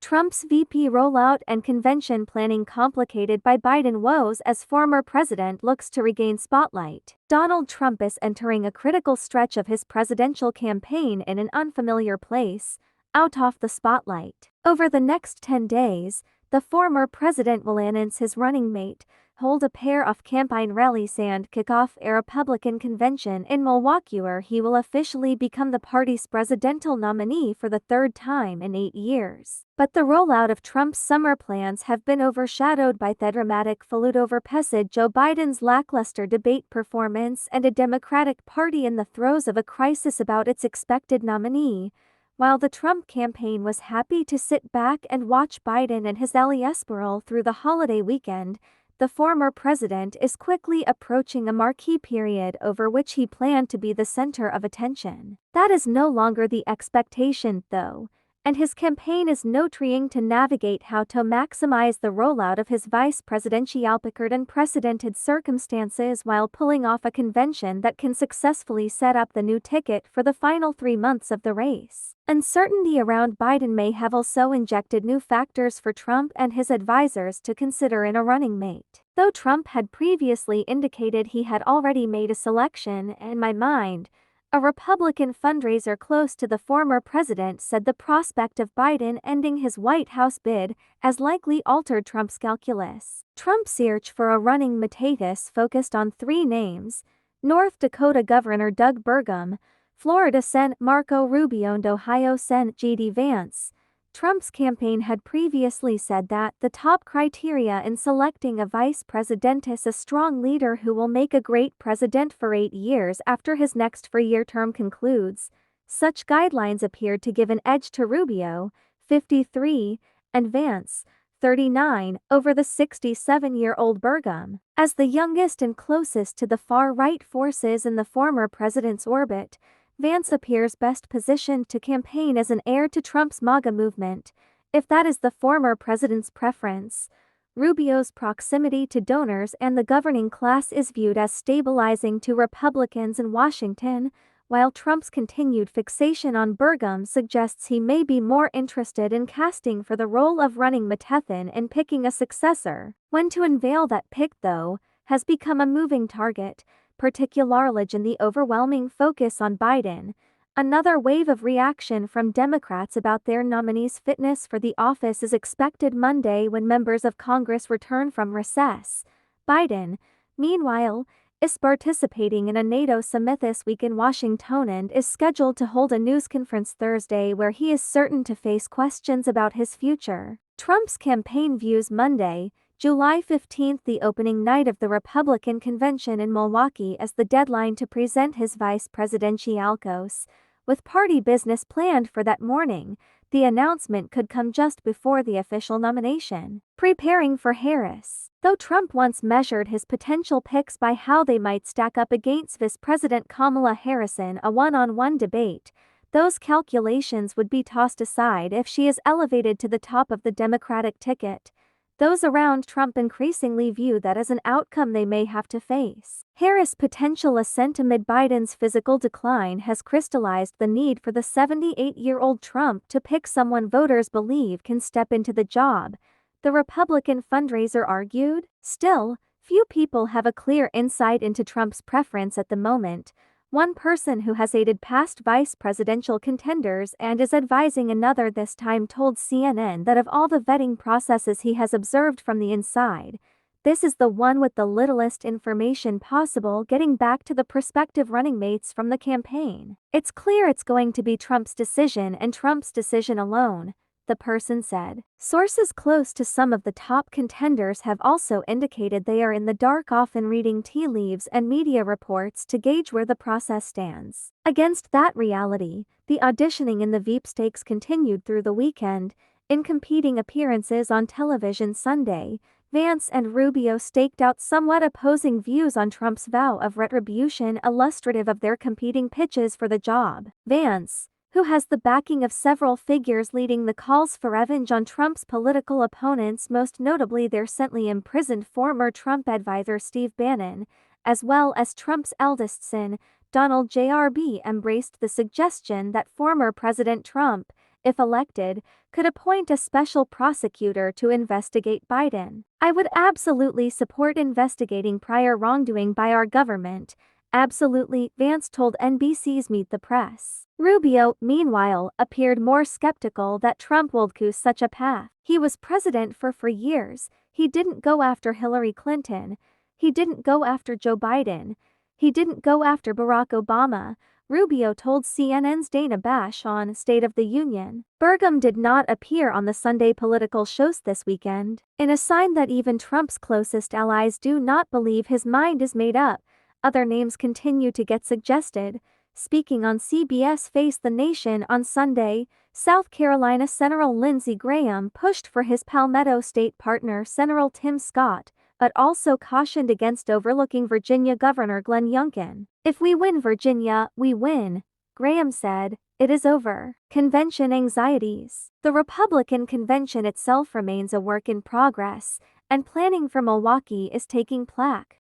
Trump's VP rollout and convention planning complicated by Biden woes as former president looks to regain spotlight. Donald Trump is entering a critical stretch of his presidential campaign in an unfamiliar place, out of the spotlight. Over the next 10 days, the former president will announce his running mate, hold a pair of campaign rallies and kick off a Republican convention in Milwaukee where he will officially become the party's presidential nominee for the third time in 8 years. But the rollout of Trump's summer plans have been overshadowed by the dramatic fallout over President Joe Biden's lackluster debate performance and a Democratic Party in the throes of a crisis about its expected nominee. While the Trump campaign was happy to sit back and watch Biden and his allies roll through the holiday weekend, the former president is quickly approaching a marquee period over which he planned to be the center of attention. That is no longer the expectation, though, and his campaign is now trying to navigate how to maximize the rollout of his vice presidential pickard in unprecedented circumstances while pulling off a convention that can successfully set up the new ticket for the final 3 months of the race. Uncertainty around Biden may have also injected new factors for Trump and his advisors to consider in a running mate. Though Trump had previously indicated he had already made a selection, in my mind, a Republican fundraiser close to the former president said the prospect of Biden ending his White House bid as likely altered Trump's calculus. Trump's search for a running mate focused on 3 names: North Dakota Governor Doug Burgum, Florida Sen. Marco Rubio and Ohio Sen. J.D. Vance. Trump's campaign had previously said that the top criteria in selecting a vice president is a strong leader who will make a great president for 8 years after his next 4-year term concludes. Such guidelines appeared to give an edge to Rubio, 53, and Vance, 39, over the 67-year-old Burgum. As the youngest and closest to the far-right forces in the former president's orbit, Vance appears best positioned to campaign as an heir to Trump's MAGA movement, if that is the former president's preference. Rubio's proximity to donors and the governing class is viewed as stabilizing to Republicans in Washington, while Trump's continued fixation on Burgum suggests he may be more interested in casting for the role of running mate and picking a successor. When to unveil that pick, though, has become a moving target, particularly in the overwhelming focus on Biden. Another wave of reaction from Democrats about their nominee's fitness for the office is expected Monday when members of Congress return from recess. Biden, meanwhile, is participating in a NATO summit this week in Washington and is scheduled to hold a news conference Thursday where he is certain to face questions about his future. Trump's campaign views Monday, July 15, the opening night of the Republican convention in Milwaukee, as the deadline to present his vice presidential cause. With party business planned for that morning, the announcement could come just before the official nomination. Preparing for Harris. Though Trump once measured his potential picks by how they might stack up against Vice President Kamala Harris in a one-on-one debate, those calculations would be tossed aside if she is elevated to the top of the Democratic ticket. Those around Trump increasingly view that as an outcome they may have to face. Harris' potential ascent amid Biden's physical decline has crystallized the need for the 78-year-old Trump to pick someone voters believe can step into the job, the Republican fundraiser argued. Still, few people have a clear insight into Trump's preference at the moment. One person who has aided past vice presidential contenders and is advising another this time told CNN that of all the vetting processes he has observed from the inside, this is the one with the littlest information possible, getting back to the prospective running mates from the campaign. It's clear it's going to be Trump's decision and Trump's decision alone, the person said. Sources close to some of the top contenders have also indicated they are in the dark, often reading tea leaves and media reports to gauge where the process stands. Against that reality, the auditioning in the Veep stakes continued through the weekend. In competing appearances on television Sunday, Vance and Rubio staked out somewhat opposing views on Trump's vow of retribution, illustrative of their competing pitches for the job. Vance, who has the backing of several figures leading the calls for revenge on Trump's political opponents, most notably their recently imprisoned former Trump advisor Steve Bannon, as well as Trump's eldest son, Donald J.R.B., embraced the suggestion that former President Trump, if elected, could appoint a special prosecutor to investigate Biden. I would absolutely support investigating prior wrongdoing by our government. Absolutely, Vance told NBC's Meet the Press. Rubio, meanwhile, appeared more skeptical that Trump would choose such a path. He was president for years. He didn't go after Hillary Clinton. He didn't go after Joe Biden. He didn't go after Barack Obama, Rubio told CNN's Dana Bash on State of the Union. Burgum did not appear on the Sunday political shows this weekend, in a sign that even Trump's closest allies do not believe his mind is made up. Other names continue to get suggested. Speaking on CBS Face the Nation on Sunday, South Carolina Senator Lindsey Graham pushed for his Palmetto State partner Senator Tim Scott, but also cautioned against overlooking Virginia Governor Glenn Youngkin. If we win Virginia, we win, Graham said. It is over. Convention anxieties. The Republican convention itself remains a work in progress, and planning for Milwaukee is taking place.